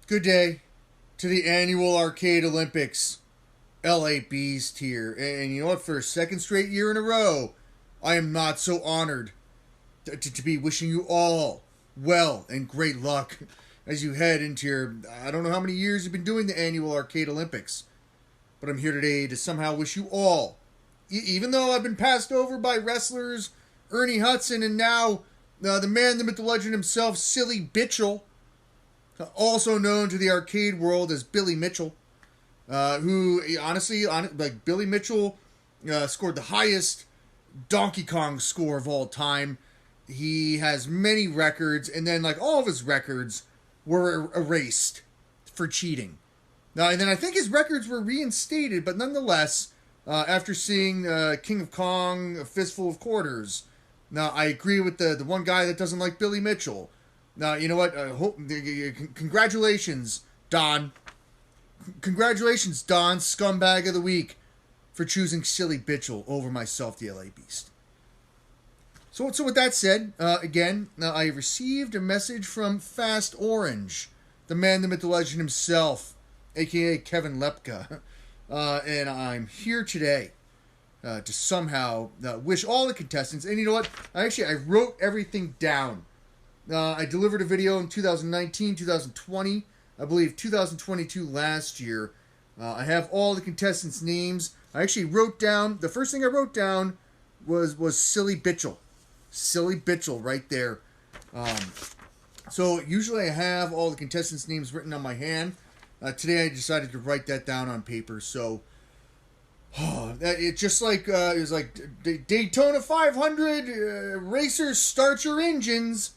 Good day to the annual Arcade Olympics. LA Beast here. And you know what? For a second straight year in a row, I am not so honored to be wishing you all well and great luck as you head into your, I don't know how many years you've been doing the annual Arcade Olympics. But I'm here today to somehow wish you all, even though I've been passed over by wrestlers, Ernie Hudson, and now the man, the myth, the legend himself, Silly Bitchel, also known to the arcade world as Billy Mitchell, who honestly, like Billy Mitchell, scored the highest Donkey Kong score of all time. He has many records, and then like all of his records were erased for cheating. And then I think his records were reinstated, but nonetheless, after seeing King of Kong, A Fistful of Quarters, now I agree with the one guy that doesn't like Billy Mitchell. Now, you know what? Congratulations, Don. Congratulations, Don, scumbag of the week, for choosing Silly Bitchel over myself, the LA Beast. So with that said, again, I received a message from Fast Orange, the man, the myth, the legend himself, a.k.a. Kevin Lepka. And I'm here today to somehow wish all the contestants, and you know what? I wrote everything down. I delivered a video in 2019, 2020, I believe 2022 last year. I have all the contestants' names. I actually wrote down, the first thing I wrote down was Silly Bitchel. Silly Bitchel right there. So usually I have all the contestants' names written on my hand. Today I decided to write that down on paper. So it just like it was like Daytona 500 racers, start your engines.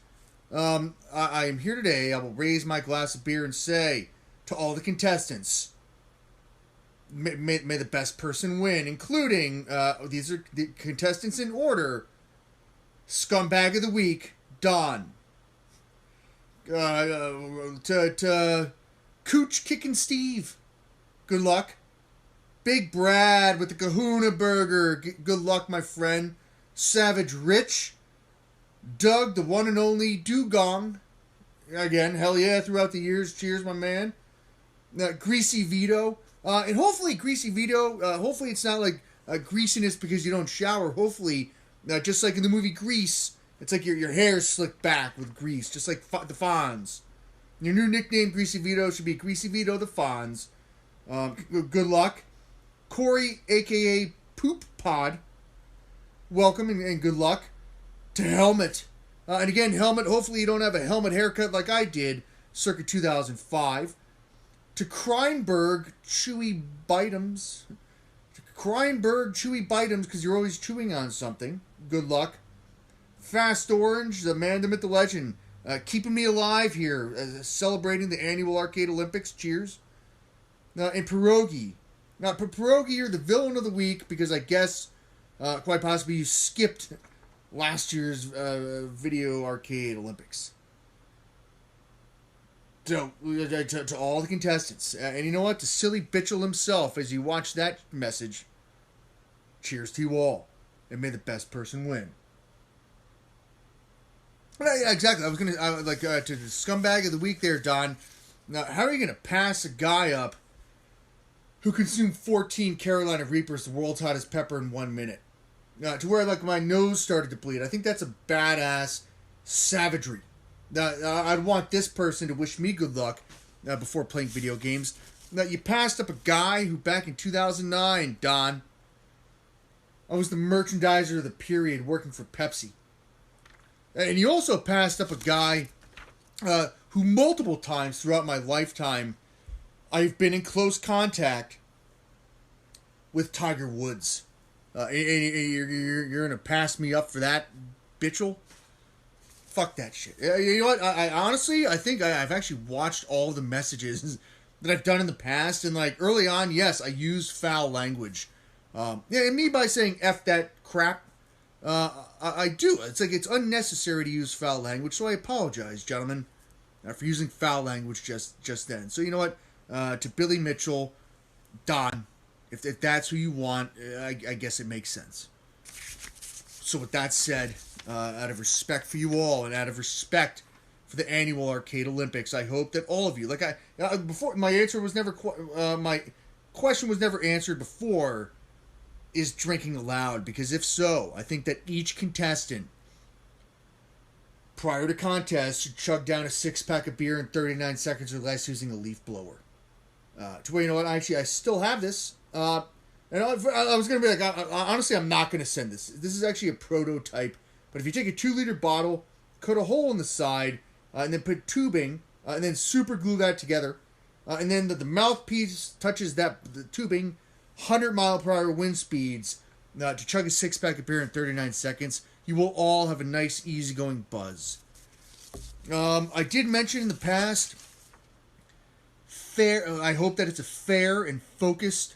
I am here today. I will raise my glass of beer and say to all the contestants, may the best person win, including, these are the contestants in order: Scumbag of the Week, Don. To Cooch Kickin' Steve, good luck. Big Brad with the Kahuna Burger, good luck, my friend. Savage Rich. Doug, the one and only Dugong. Again, hell yeah, throughout the years. Cheers, my man. Greasy Vito. And hopefully, Greasy Vito, hopefully it's not like greasiness because you don't shower. Hopefully, just like in the movie Grease, it's like your hair's slicked back with grease, just like the Fonz. Your new nickname, Greasy Vito, should be Greasy Vito the Fonz. Good luck. Corey, a.k.a. Poop Pod. Welcome and good luck. To Helmet. And again, Helmet, hopefully you don't have a helmet haircut like I did circa 2005. To Kreinberg, Chewy Bitems. Kreinberg, Chewy Bitems, because you're always chewing on something. Good luck. Fast Orange, the man, the myth, the legend. Keeping me alive here, celebrating the annual Arcade Olympics. Cheers. And Pierogi. Now, Pierogi, you're the villain of the week because I guess, quite possibly, you skipped last year's video Arcade Olympics. So, to all the contestants. And you know what? To Silly Bitchel himself, as you watch that message, cheers to you all. And may the best person win. Yeah, exactly. I was going to, to the scumbag of the week there, Don. Now, how are you going to pass a guy up who consumed 14 Carolina Reapers, the world's hottest pepper, in 1 minute? To where like my nose started to bleed. I think that's a badass savagery. I'd want this person to wish me good luck before playing video games. Now, you passed up a guy who back in 2009, Don, I was the merchandiser of the period working for Pepsi. And you also passed up a guy who multiple times throughout my lifetime I've been in close contact with Tiger Woods. You're going to pass me up for that, Bitchel? Fuck that shit. You know what? I honestly, I think I've actually watched all the messages that I've done in the past. And like early on, yes, I used foul language. And me by saying F that crap, I do. It's like it's unnecessary to use foul language. So I apologize, gentlemen, for using foul language just then. So you know what? To Billy Mitchell, Don. If that's who you want, I guess it makes sense. So with that said, out of respect for you all and out of respect for the annual Arcade Olympics. I hope that all of you, before my answer was never my question was never answered before, is drinking allowed? Because if so, I think that each contestant prior to contest should chug down a 6-pack of beer in 39 seconds or less using a leaf blower. To where, you know what, actually I still have this. And I was going to be like, honestly, I'm not going to send this. This is actually a prototype. But if you take a 2-liter bottle, cut a hole in the side, and then put tubing, and then super glue that together, and then the mouthpiece touches the tubing, 100-mile-per-hour wind speeds, to chug a 6-pack of beer in 39 seconds, you will all have a nice, easygoing buzz. I did mention in the past, I hope that it's a fair and focused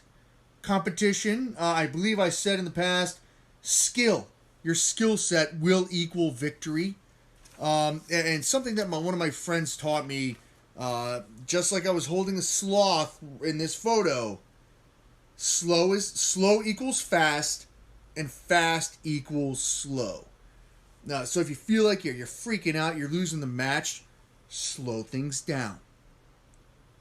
competition. I believe I said in the past, skill. Your skill set will equal victory. And something that one of my friends taught me, just like I was holding a sloth in this photo, slow equals fast, and fast equals slow. Now, so if you feel like you're freaking out, you're losing the match, slow things down.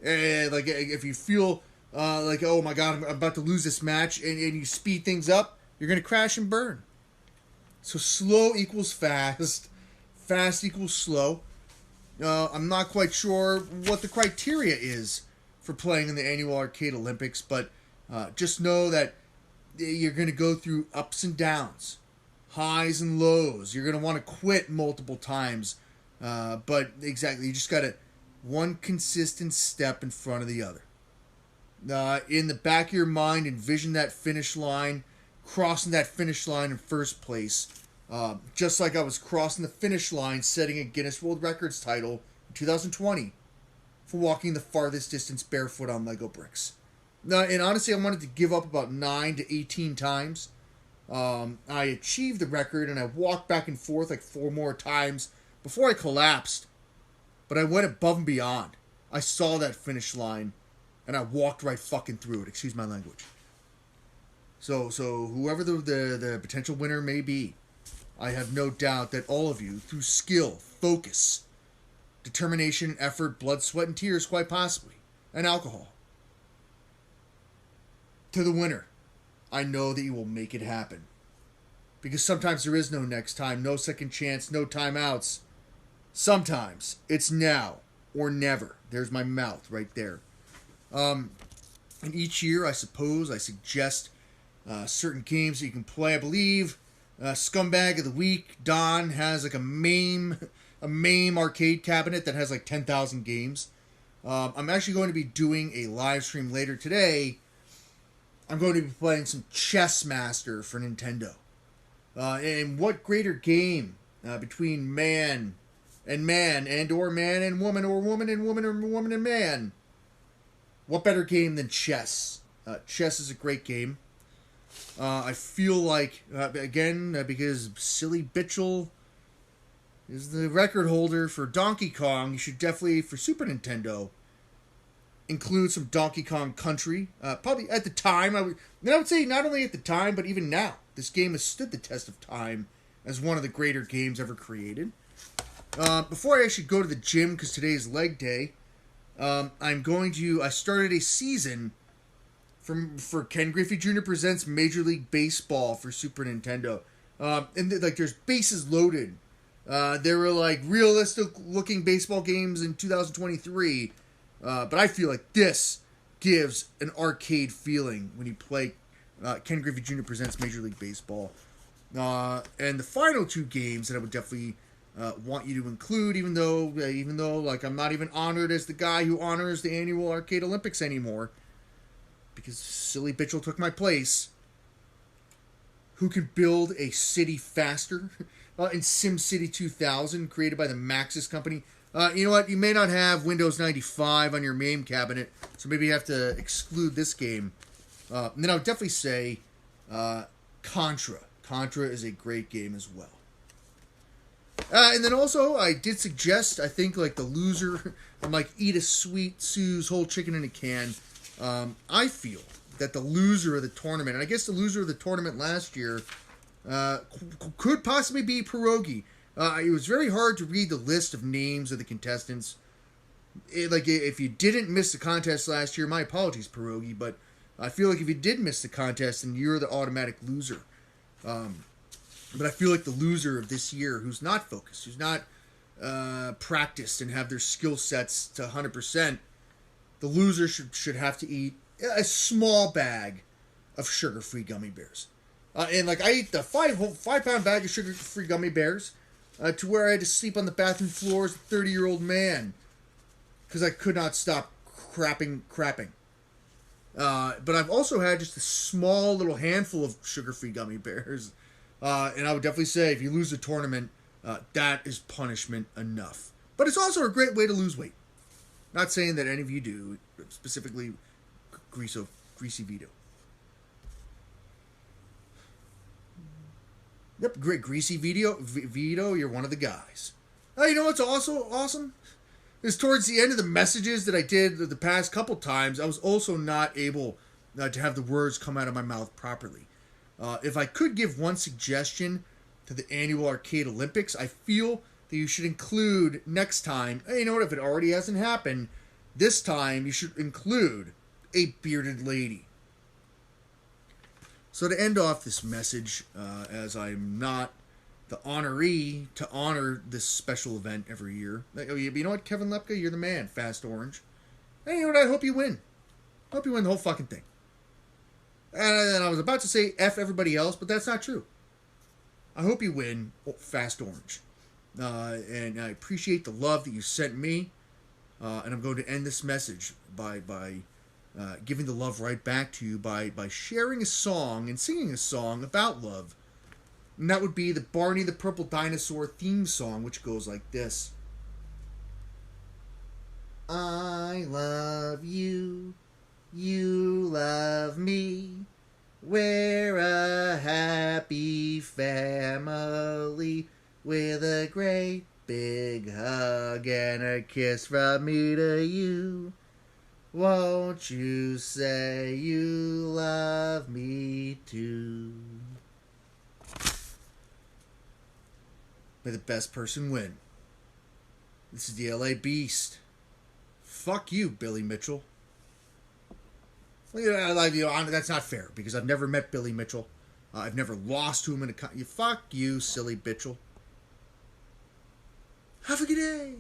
And like if you feel like, oh my God, I'm about to lose this match, and you speed things up, you're going to crash and burn. So slow equals fast, fast equals slow. I'm not quite sure what the criteria is for playing in the annual Arcade Olympics, but just know that you're going to go through ups and downs, highs and lows. You're going to want to quit multiple times, but exactly, you just got to one consistent step in front of the other. In the back of your mind, envision that finish line, crossing that finish line in first place, just like I was crossing the finish line, setting a Guinness World Records title in 2020 for walking the farthest distance barefoot on Lego bricks. And honestly, I wanted to give up about 9 to 18 times. I achieved the record, and I walked back and forth like 4 more times before I collapsed. But I went above and beyond. I saw that finish line, and I walked right fucking through it. Excuse my language. So whoever the potential winner may be, I have no doubt that all of you, through skill, focus, determination, effort, blood, sweat, and tears, quite possibly, and alcohol, to the winner, I know that you will make it happen. Because sometimes there is no next time, no second chance, no timeouts. Sometimes it's now or never. There's my mouth right there. And each year, I suppose, I suggest certain games that you can play. I believe Scumbag of the Week, Don, has like a MAME arcade cabinet that has like 10,000 games. I'm actually going to be doing a live stream later today. I'm going to be playing some Chess Master for Nintendo. And what greater game between man and man, and or man and woman, or woman and woman, or woman and man? What better game than chess? Chess is a great game. I feel like, because Silly Bitchel is the record holder for Donkey Kong, you should definitely, for Super Nintendo, include some Donkey Kong Country. Probably at the time, I would say not only at the time, but even now, this game has stood the test of time as one of the greater games ever created. Before I actually go to the gym, because today is leg day, I started a season for Ken Griffey Jr. Presents Major League Baseball for Super Nintendo. There's bases loaded. There were like realistic looking baseball games in 2023. But I feel like this gives an arcade feeling when you play Ken Griffey Jr. Presents Major League Baseball. And the final 2 games that I would definitely want you to include, even though like I'm not even honored as the guy who honors the annual Arcade Olympics anymore, because Silly Bitchel took my place. Who can build a city faster? In SimCity 2000, created by the Maxis company. You know what? You may not have Windows 95 on your MAME cabinet, so maybe you have to exclude this game. And then I would definitely say Contra. Contra is a great game as well. And then also, I did suggest, I think, like the loser from like Eat a Sweet Sue's Whole Chicken in a Can. I feel that the loser of the tournament, and I guess the loser of the tournament last year, could possibly be Pierogi. It was very hard to read the list of names of the contestants. If you didn't miss the contest last year, my apologies, Pierogi, but I feel like if you did miss the contest, then you're the automatic loser. But I feel like the loser of this year, who's not focused, who's not practiced and have their skill sets to 100%, the loser should have to eat a small bag of sugar-free gummy bears. And I ate the 5-pound bag of sugar-free gummy bears to where I had to sleep on the bathroom floor as a 30-year-old man because I could not stop crapping. But I've also had just a small little handful of sugar-free gummy bears. And I would definitely say if you lose a tournament, that is punishment enough. But it's also a great way to lose weight. Not saying that any of you do, specifically Greasy Vito. Yep, great. Greasy Vito, you're one of the guys. You know what's also awesome? Is towards the end of the messages that I did the past couple times, I was also not able to have the words come out of my mouth properly. If I could give one suggestion to the annual Arcade Olympics, I feel that you should include next time, you know what, if it already hasn't happened, this time you should include a bearded lady. So to end off this message, as I'm not the honoree to honor this special event every year, you know what, Kevin Lepka, you're the man, Fast Orange. Hey, you know what, I hope you win. I hope you win the whole fucking thing. And I was about to say F everybody else, but that's not true. I hope you win Fast Orange. And I appreciate the love that you sent me. And I'm going to end this message by giving the love right back to you by sharing a song and singing a song about love. And that would be the Barney the Purple Dinosaur theme song, which goes like this. I love you. You love me. We're a happy family with a great big hug and a kiss from me to you. Won't you say you love me too? May the best person win. This is the LA Beast. Fuck you, Billy Mitchell. That's not fair because I've never met Billy Mitchell. I've never lost to him in a... Fuck you, silly bitchel. Have a good day.